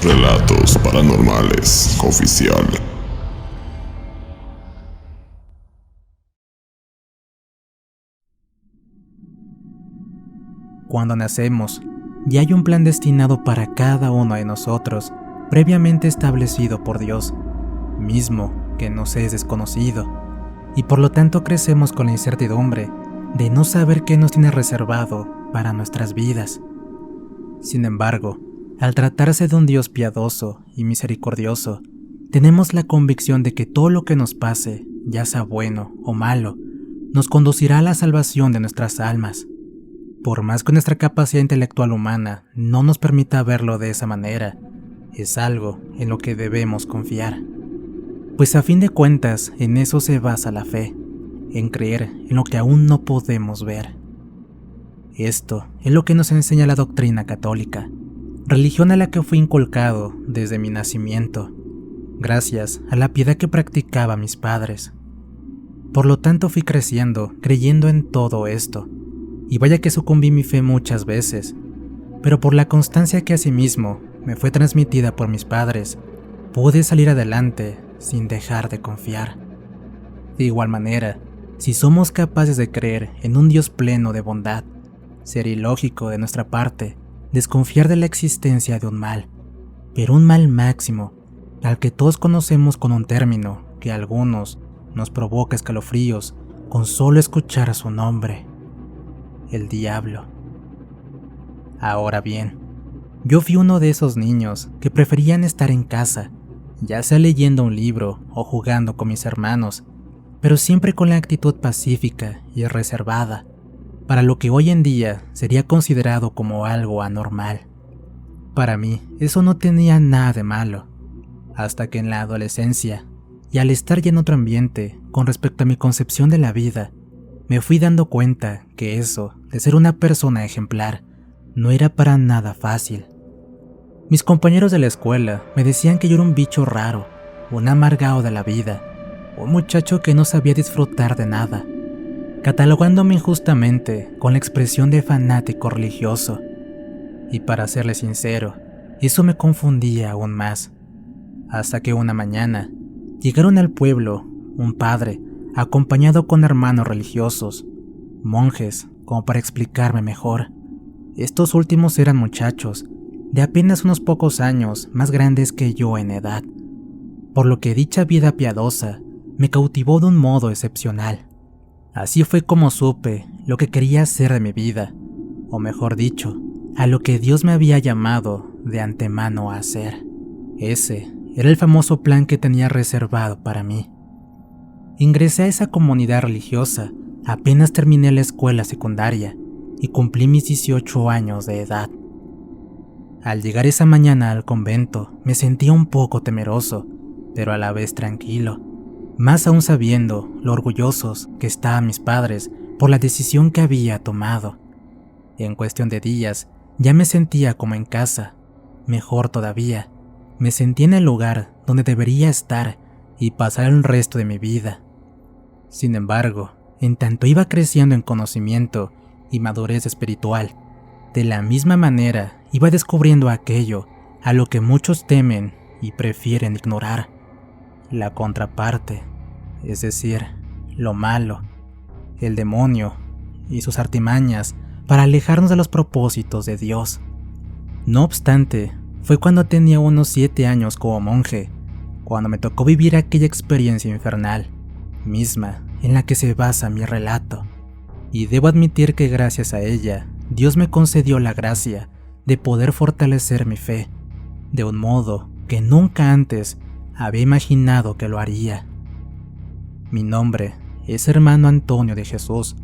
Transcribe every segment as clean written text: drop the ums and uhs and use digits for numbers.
Relatos Paranormales Oficial. Cuando nacemos, ya hay un plan destinado para cada uno de nosotros, previamente establecido por Dios, mismo que nos es desconocido, y por lo tanto crecemos con la incertidumbre de no saber qué nos tiene reservado para nuestras vidas. Sin embargo, al tratarse de un Dios piadoso y misericordioso, tenemos la convicción de que todo lo que nos pase, ya sea bueno o malo, nos conducirá a la salvación de nuestras almas. Por más que nuestra capacidad intelectual humana no nos permita verlo de esa manera, es algo en lo que debemos confiar. Pues a fin de cuentas, en eso se basa la fe, en creer en lo que aún no podemos ver. Esto es lo que nos enseña la doctrina católica, religión a la que fui inculcado desde mi nacimiento, gracias a la piedad que practicaban mis padres. Por lo tanto fui creciendo creyendo en todo esto, y vaya que sucumbí mi fe muchas veces, pero por la constancia que asimismo me fue transmitida por mis padres, pude salir adelante sin dejar de confiar. De igual manera, si somos capaces de creer en un Dios pleno de bondad, sería ilógico de nuestra parte desconfiar de la existencia de un mal, pero un mal máximo, al que todos conocemos con un término que a algunos nos provoca escalofríos con solo escuchar su nombre: el diablo. Ahora bien, yo fui uno de esos niños que preferían estar en casa, ya sea leyendo un libro o jugando con mis hermanos, pero siempre con la actitud pacífica y reservada, para lo que hoy en día sería considerado como algo anormal. Para mí, eso no tenía nada de malo, hasta que en la adolescencia, y al estar ya en otro ambiente con respecto a mi concepción de la vida, me fui dando cuenta que eso de ser una persona ejemplar no era para nada fácil. Mis compañeros de la escuela me decían que yo era un bicho raro, un amargado de la vida, un muchacho que no sabía disfrutar de nada, catalogándome injustamente con la expresión de fanático religioso. Y para serle sincero, eso me confundía aún más, hasta que una mañana llegaron al pueblo un padre acompañado con hermanos religiosos, monjes, como para explicarme mejor. Estos últimos eran muchachos de apenas unos pocos años más grandes que yo en edad, por lo que dicha vida piadosa me cautivó de un modo excepcional. Así fue como supe lo que quería hacer de mi vida, o mejor dicho, a lo que Dios me había llamado de antemano a hacer. Ese era el famoso plan que tenía reservado para mí. Ingresé a esa comunidad religiosa apenas terminé la escuela secundaria y cumplí mis 18 años de edad. Al llegar esa mañana al convento me sentía un poco temeroso, pero a la vez tranquilo, más aún sabiendo lo orgullosos que estaban mis padres por la decisión que había tomado. En cuestión de días ya me sentía como en casa, mejor todavía, me sentía en el lugar donde debería estar y pasar el resto de mi vida. Sin embargo, en tanto iba creciendo en conocimiento y madurez espiritual, de la misma manera iba descubriendo aquello a lo que muchos temen y prefieren ignorar: la contraparte, es decir, lo malo, el demonio y sus artimañas para alejarnos de los propósitos de Dios. No obstante, fue cuando tenía unos 7 años como monje, cuando me tocó vivir aquella experiencia infernal, misma en la que se basa mi relato, y debo admitir que gracias a ella, Dios me concedió la gracia de poder fortalecer mi fe, de un modo que nunca antes había imaginado que lo haría. Mi nombre es Hermano Antonio de Jesús.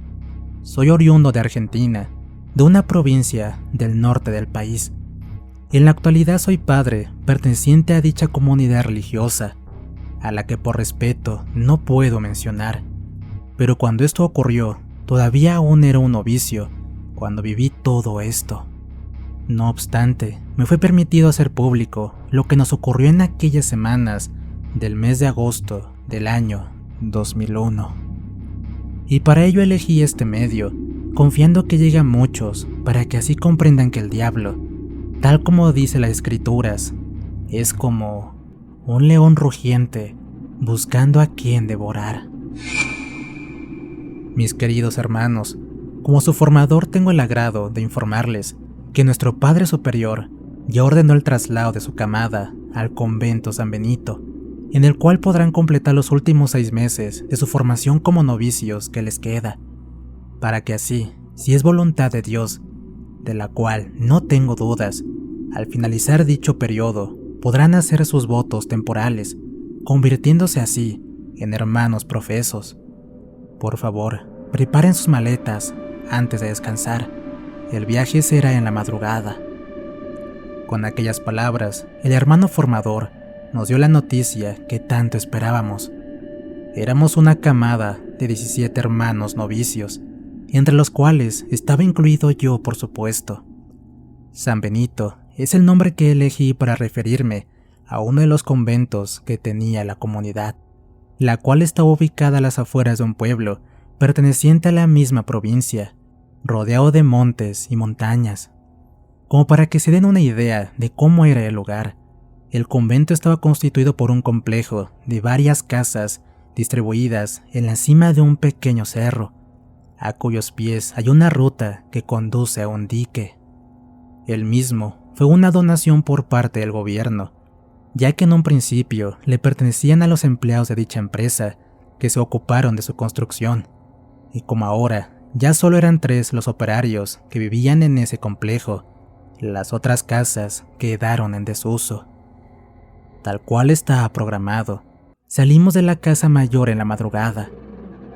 Soy oriundo de Argentina, de una provincia del norte del país. En la actualidad soy padre perteneciente a dicha comunidad religiosa, a la que por respeto no puedo mencionar. Pero cuando esto ocurrió, todavía aún era un novicio cuando viví todo esto. No obstante, me fue permitido hacer público lo que nos ocurrió en aquellas semanas del mes de agosto del año 2001. Y para ello elegí este medio, confiando que llegue a muchos para que así comprendan que el diablo, tal como dice las escrituras, Es como un león rugiente buscando a quien devorar. Mis queridos hermanos, como su formador tengo el agrado de informarles que nuestro Padre Superior ya ordenó el traslado de su camada al convento San Benito, en el cual podrán completar los últimos 6 meses de su formación como novicios que les queda, para que así, si es voluntad de Dios, de la cual no tengo dudas, al finalizar dicho periodo podrán hacer sus votos temporales, convirtiéndose así en hermanos profesos. Por favor, preparen sus maletas antes de descansar. El viaje será en la madrugada. Con aquellas palabras, el hermano formador nos dio la noticia que tanto esperábamos. Éramos una camada de 17 hermanos novicios, entre los cuales estaba incluido yo, por supuesto. San Benito es el nombre que elegí para referirme a uno de los conventos que tenía la comunidad, la cual estaba ubicada a las afueras de un pueblo perteneciente a la misma provincia, rodeado de montes y montañas. Como para que se den una idea de cómo era el lugar, el convento estaba constituido por un complejo de varias casas distribuidas en la cima de un pequeño cerro, a cuyos pies hay una ruta que conduce a un dique. El mismo fue una donación por parte del gobierno, ya que en un principio le pertenecían a los empleados de dicha empresa que se ocuparon de su construcción, y como ahora ya solo eran 3 los operarios que vivían en ese complejo, las otras casas quedaron en desuso. Tal cual estaba programado, salimos de la casa mayor en la madrugada.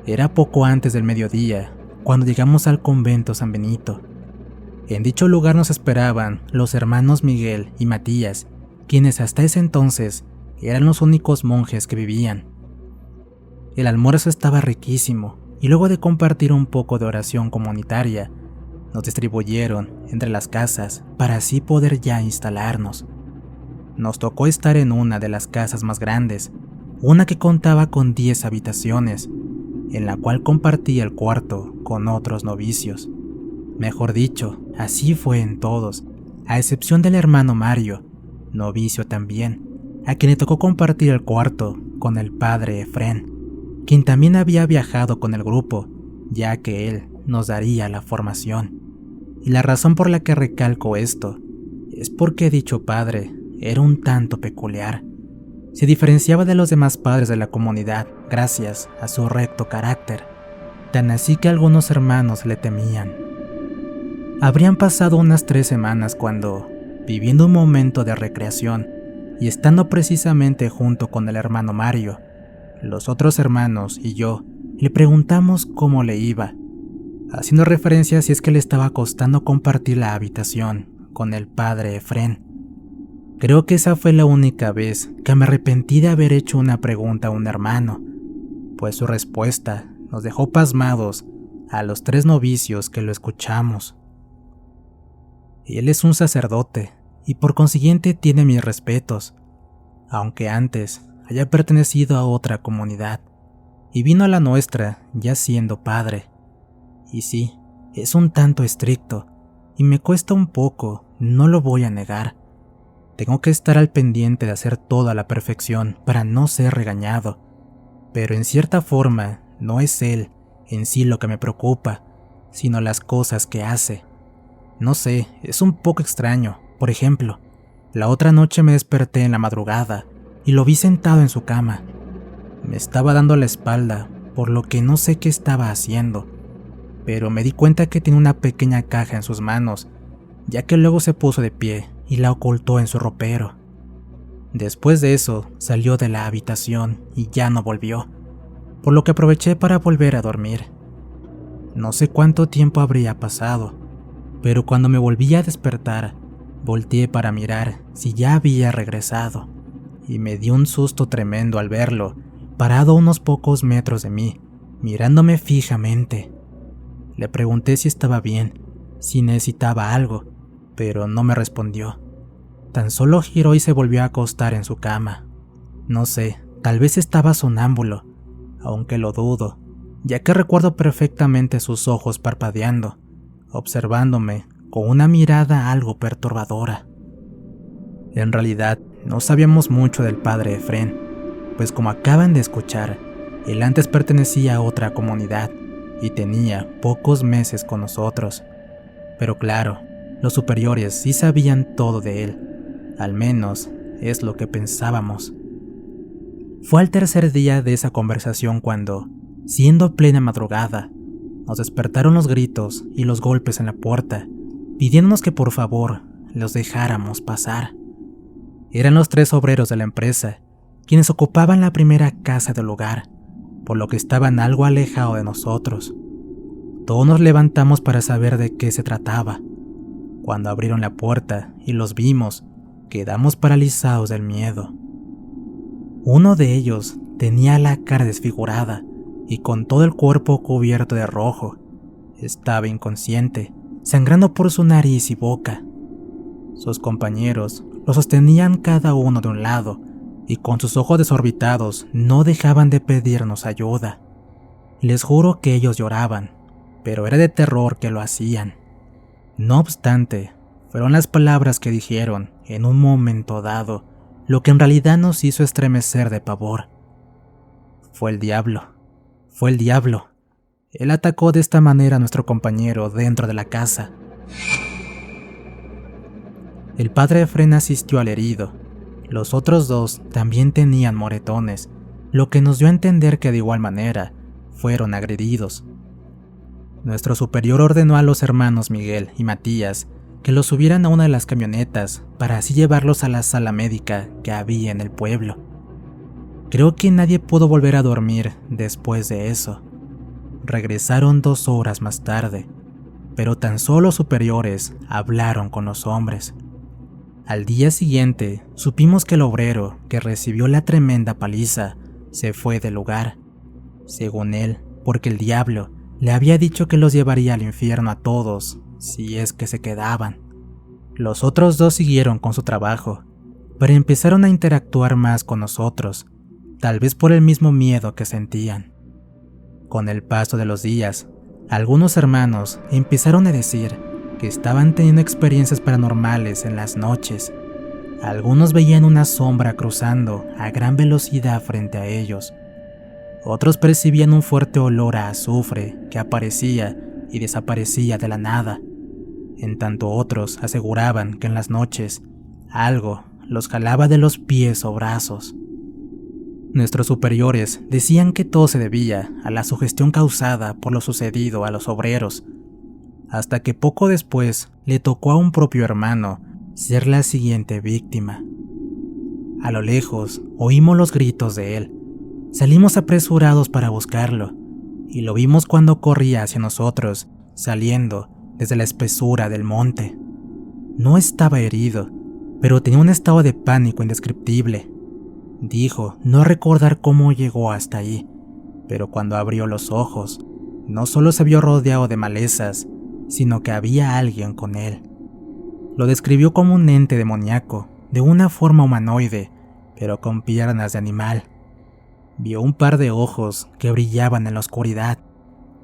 Era poco antes del mediodía cuando llegamos al convento San Benito. En dicho lugar nos esperaban los hermanos Miguel y Matías, quienes hasta ese entonces eran los únicos monjes que vivían. El almuerzo estaba riquísimo y luego de compartir un poco de oración comunitaria, nos distribuyeron entre las casas para así poder ya instalarnos. Nos tocó estar en una de las casas más grandes, una que contaba con 10 habitaciones, en la cual compartía el cuarto con otros novicios. Mejor dicho, así fue en todos, a excepción del hermano Mario, novicio también, a quien le tocó compartir el cuarto con el padre Efrén, quien también había viajado con el grupo, ya que él nos daría la formación. Y la razón por la que recalco esto es porque dicho padre era un tanto peculiar. Se diferenciaba de los demás padres de la comunidad gracias a su recto carácter, tan así que algunos hermanos le temían. Habrían pasado unas 3 semanas cuando, viviendo un momento de recreación y estando precisamente junto con el hermano Mario, los otros hermanos y yo le preguntamos cómo le iba, haciendo referencia si es que le estaba costando compartir la habitación con el padre Efrén. Creo que esa fue la única vez que me arrepentí de haber hecho una pregunta a un hermano, pues su respuesta nos dejó pasmados a los 3 novicios que lo escuchamos. Él es un sacerdote y por consiguiente tiene mis respetos, aunque antes haya pertenecido a otra comunidad y vino a la nuestra ya siendo padre. Y sí, es un tanto estricto y me cuesta un poco, no lo voy a negar. Tengo que estar al pendiente de hacer todo a la perfección para no ser regañado, pero en cierta forma no es él en sí lo que me preocupa, sino las cosas que hace. No sé, es un poco extraño. Por ejemplo, la otra noche me desperté en la madrugada y lo vi sentado en su cama. Me estaba dando la espalda, por lo que no sé qué estaba haciendo, pero me di cuenta que tenía una pequeña caja en sus manos, ya que luego se puso de pie y la ocultó en su ropero. Después de eso, salió de la habitación y ya no volvió, por lo que aproveché para volver a dormir. No sé cuánto tiempo habría pasado, pero cuando me volví a despertar, volteé para mirar si ya había regresado, y me dio un susto tremendo al verlo, parado a unos pocos metros de mí, mirándome fijamente. Le pregunté si estaba bien, si necesitaba algo, pero no me respondió. Tan solo giró y se volvió a acostar en su cama. No sé, tal vez estaba sonámbulo, aunque lo dudo, ya que recuerdo perfectamente sus ojos parpadeando, observándome con una mirada algo perturbadora. En realidad, No sabíamos mucho del padre Efrén, pues como acaban de escuchar, él antes pertenecía a otra comunidad y tenía pocos meses con nosotros. Pero claro, los superiores sí sabían todo de él, al menos es lo que pensábamos. Fue al tercer día de esa conversación cuando, siendo plena madrugada, nos despertaron los gritos y los golpes en la puerta, pidiéndonos que por favor los dejáramos pasar. Eran los 3 obreros de la empresa, quienes ocupaban la primera casa del lugar, por lo que estaban algo alejados de nosotros. Todos nos levantamos para saber de qué se trataba. Cuando abrieron la puerta y los vimos, quedamos paralizados del miedo. Uno de ellos tenía la cara desfigurada y con todo el cuerpo cubierto de rojo. Estaba inconsciente, sangrando por su nariz y boca. Sus compañeros lo sostenían cada uno de un lado y con sus ojos desorbitados no dejaban de pedirnos ayuda. Les juro que ellos lloraban, pero era de terror que lo hacían. No obstante, fueron las palabras que dijeron en un momento dado lo que en realidad nos hizo estremecer de pavor. Fue el diablo. Fue el diablo. Él atacó de esta manera a nuestro compañero dentro de la casa. El padre Efrén asistió al herido. Los otros 2 también tenían moretones, lo que nos dio a entender que de igual manera fueron agredidos. Nuestro superior ordenó a los hermanos Miguel y Matías que los subieran a una de las camionetas para así llevarlos a la sala médica que había en el pueblo. Creo que nadie pudo volver a dormir después de eso. Regresaron 2 horas más tarde, pero tan solo los superiores hablaron con los hombres. Al día siguiente, supimos que el obrero que recibió la tremenda paliza se fue del lugar, según él, porque el diablo le había dicho que los llevaría al infierno a todos si es que se quedaban. Los otros 2 siguieron con su trabajo, pero empezaron a interactuar más con nosotros, tal vez por el mismo miedo que sentían. Con el paso de los días, algunos hermanos empezaron a decir que estaban teniendo experiencias paranormales en las noches. Algunos veían una sombra cruzando a gran velocidad frente a ellos. Otros percibían un fuerte olor a azufre que aparecía y desaparecía de la nada. En tanto otros aseguraban que en las noches algo los jalaba de los pies o brazos. Nuestros superiores decían que todo se debía a la sugestión causada por lo sucedido a los obreros, hasta que poco después le tocó a un propio hermano ser la siguiente víctima. A lo lejos oímos los gritos de él. Salimos apresurados para buscarlo, y lo vimos cuando corría hacia nosotros, saliendo desde la espesura del monte. No estaba herido, pero tenía un estado de pánico indescriptible. Dijo no recordar cómo llegó hasta ahí, pero cuando abrió los ojos, no solo se vio rodeado de malezas, sino que había alguien con él. Lo describió como un ente demoníaco, de una forma humanoide, pero con piernas de animal. Vio un par de ojos que brillaban en la oscuridad,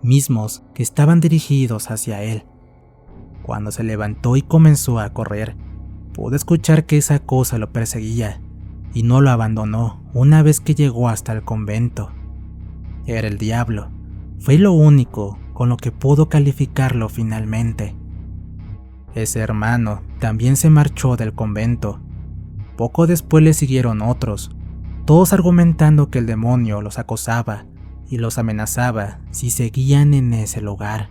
mismos que estaban dirigidos hacia él. Cuando se levantó y comenzó a correr, pudo escuchar que esa cosa lo perseguía, y no lo abandonó una vez que llegó hasta el convento. Era el diablo. Fue lo único con lo que pudo calificarlo finalmente. Ese hermano también se marchó del convento. Poco después le siguieron otros, todos argumentando que el demonio los acosaba y los amenazaba si seguían en ese lugar.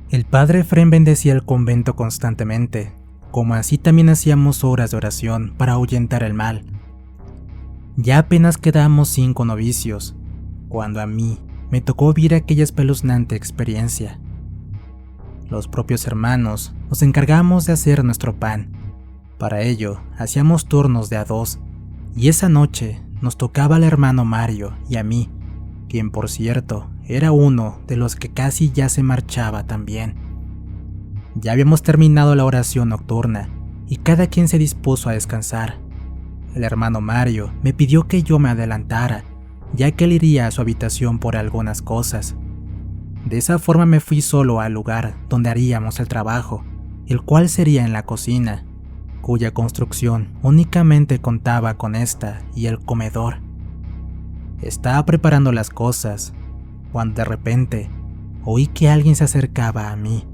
El padre Efrén bendecía el convento constantemente, como así también hacíamos horas de oración para ahuyentar el mal. Ya apenas quedábamos 5 novicios, cuando a mí me tocó vivir aquella espeluznante experiencia. Los propios hermanos nos encargamos de hacer nuestro pan. Para ello, hacíamos turnos de a 2, y esa noche nos tocaba al hermano Mario y a mí, quien por cierto era uno de los que casi ya se marchaba también. Ya habíamos terminado la oración nocturna y cada quien se dispuso a descansar. El hermano Mario me pidió que yo me adelantara, ya que él iría a su habitación por algunas cosas. De esa forma me fui solo al lugar donde haríamos el trabajo, el cual sería en la cocina, cuya construcción únicamente contaba con esta y el comedor. Estaba preparando las cosas, cuando de repente oí que alguien se acercaba a mí.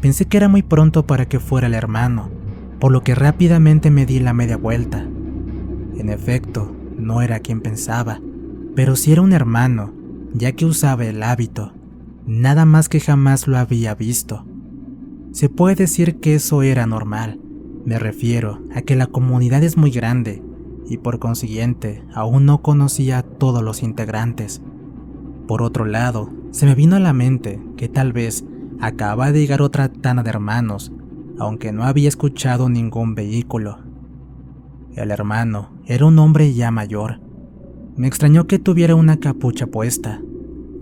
Pensé que era muy pronto para que fuera el hermano, por lo que rápidamente me di la media vuelta. En efecto, no era quien pensaba, pero sí era un hermano, ya que usaba el hábito, nada más que jamás lo había visto. Se puede decir que eso era normal, me refiero a que la comunidad es muy grande, y por consiguiente aún no conocía a todos los integrantes. Por otro lado, se me vino a la mente que tal vez acababa de llegar otra tanda de hermanos, aunque no había escuchado ningún vehículo. El hermano era un hombre ya mayor. Me extrañó que tuviera una capucha puesta.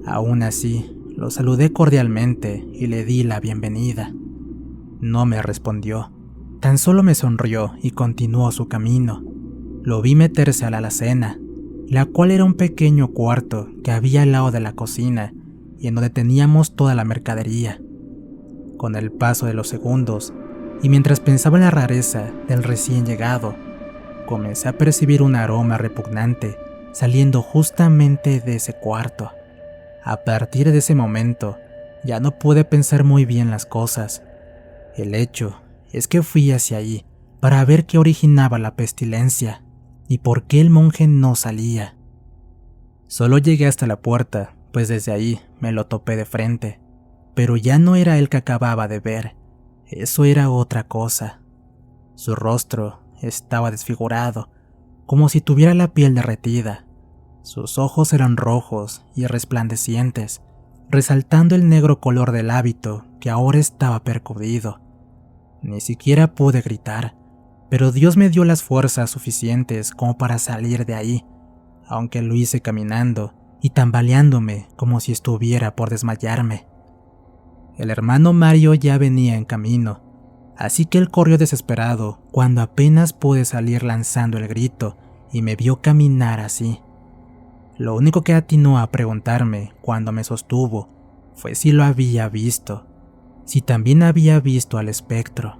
Aún así, lo saludé cordialmente y le di la bienvenida. No me respondió, tan solo me sonrió y continuó su camino. Lo vi meterse a la alacena, la cual era un pequeño cuarto que había al lado de la cocina y en donde teníamos toda la mercadería. Con el paso de los segundos, y mientras pensaba en la rareza del recién llegado, comencé a percibir un aroma repugnante saliendo justamente de ese cuarto. A partir de ese momento, ya no pude pensar muy bien las cosas. El hecho es que fui hacia allí para ver qué originaba la pestilencia y por qué el monje no salía. Solo llegué hasta la puerta, pues desde ahí me lo topé de frente, pero ya no era el que acababa de ver, eso era otra cosa. Su rostro estaba desfigurado, como si tuviera la piel derretida. Sus ojos eran rojos y resplandecientes, resaltando el negro color del hábito que ahora estaba percudido. Ni siquiera pude gritar, pero Dios me dio las fuerzas suficientes como para salir de ahí, aunque lo hice caminando y tambaleándome como si estuviera por desmayarme. El hermano Mario ya venía en camino, así que él corrió desesperado cuando apenas pude salir lanzando el grito y me vio caminar así. Lo único que atinó a preguntarme cuando me sostuvo fue si lo había visto, si también había visto al espectro.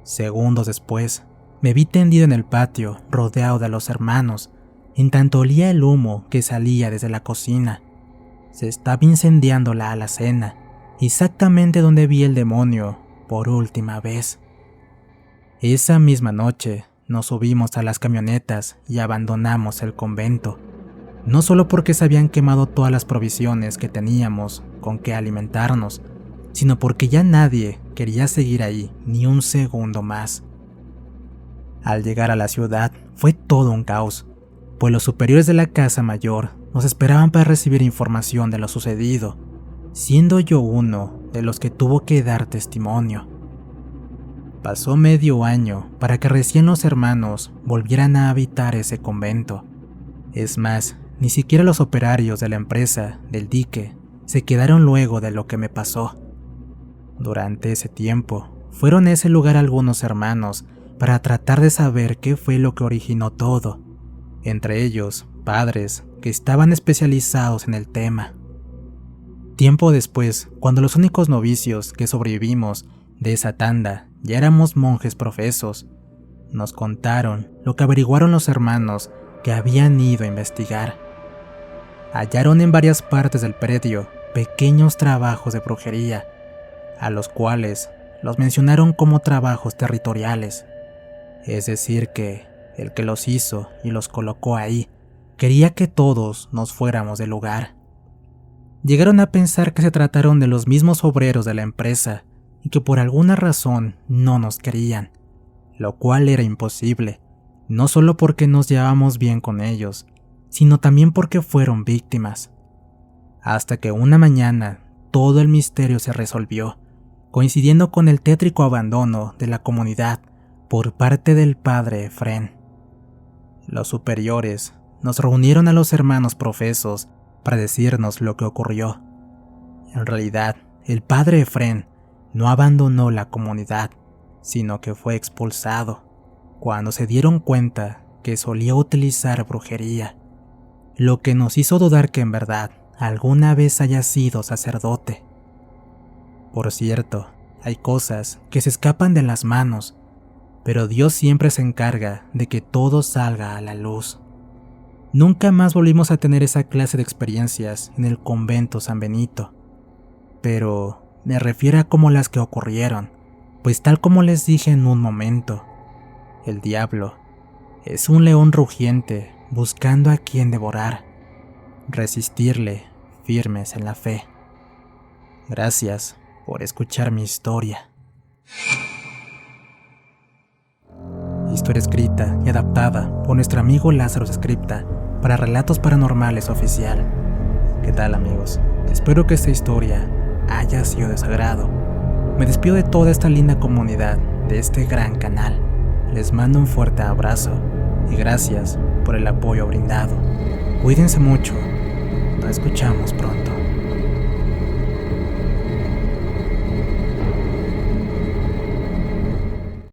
Segundos después, me vi tendido en el patio rodeado de los hermanos, en tanto olía el humo que salía desde la cocina. Se estaba incendiando la alacena, exactamente donde vi el demonio por última vez. Esa misma noche nos subimos a las camionetas y abandonamos el convento, no solo porque se habían quemado todas las provisiones que teníamos con que alimentarnos, sino porque ya nadie quería seguir ahí ni un segundo más. Al llegar a la ciudad fue todo un caos, pues los superiores de la casa mayor nos esperaban para recibir información de lo sucedido, siendo yo uno de los que tuvo que dar testimonio. Pasó medio año para que recién los hermanos volvieran a habitar ese convento. Es más, ni siquiera los operarios de la empresa del dique se quedaron luego de lo que me pasó. Durante ese tiempo, fueron a ese lugar algunos hermanos para tratar de saber qué fue lo que originó todo, entre ellos padres que estaban especializados en el tema. Tiempo después, cuando los únicos novicios que sobrevivimos de esa tanda ya éramos monjes profesos, nos contaron lo que averiguaron los hermanos que habían ido a investigar. Hallaron en varias partes del predio pequeños trabajos de brujería, a los cuales los mencionaron como trabajos territoriales. Es decir que el que los hizo y los colocó ahí quería que todos nos fuéramos del lugar. Llegaron a pensar que se trataron de los mismos obreros de la empresa y que por alguna razón no nos querían, lo cual era imposible, no solo porque nos llevábamos bien con ellos, sino también porque fueron víctimas. Hasta que una mañana todo el misterio se resolvió, coincidiendo con el tétrico abandono de la comunidad por parte del padre Efrén. Los superiores nos reunieron a los hermanos profesos para decirnos lo que ocurrió. En realidad, el padre Efrén no abandonó la comunidad, sino que fue expulsado cuando se dieron cuenta que solía utilizar brujería, lo que nos hizo dudar que en verdad alguna vez haya sido sacerdote. Por cierto, hay cosas que se escapan de las manos, pero Dios siempre se encarga de que todo salga a la luz. Nunca más volvimos a tener esa clase de experiencias en el convento San Benito, pero me refiero a como las que ocurrieron, pues tal como les dije en un momento, el diablo es un león rugiente buscando a quien devorar. Resistirle firmes en la fe. Gracias por escuchar mi historia. Historia escrita y adaptada por nuestro amigo Lázaro Scripta para Relatos Paranormales Oficial. ¿Qué tal, amigos? Espero que esta historia haya sido de su agrado. Me despido de toda esta linda comunidad de este gran canal. Les mando un fuerte abrazo y gracias por el apoyo brindado. Cuídense mucho. Nos escuchamos pronto.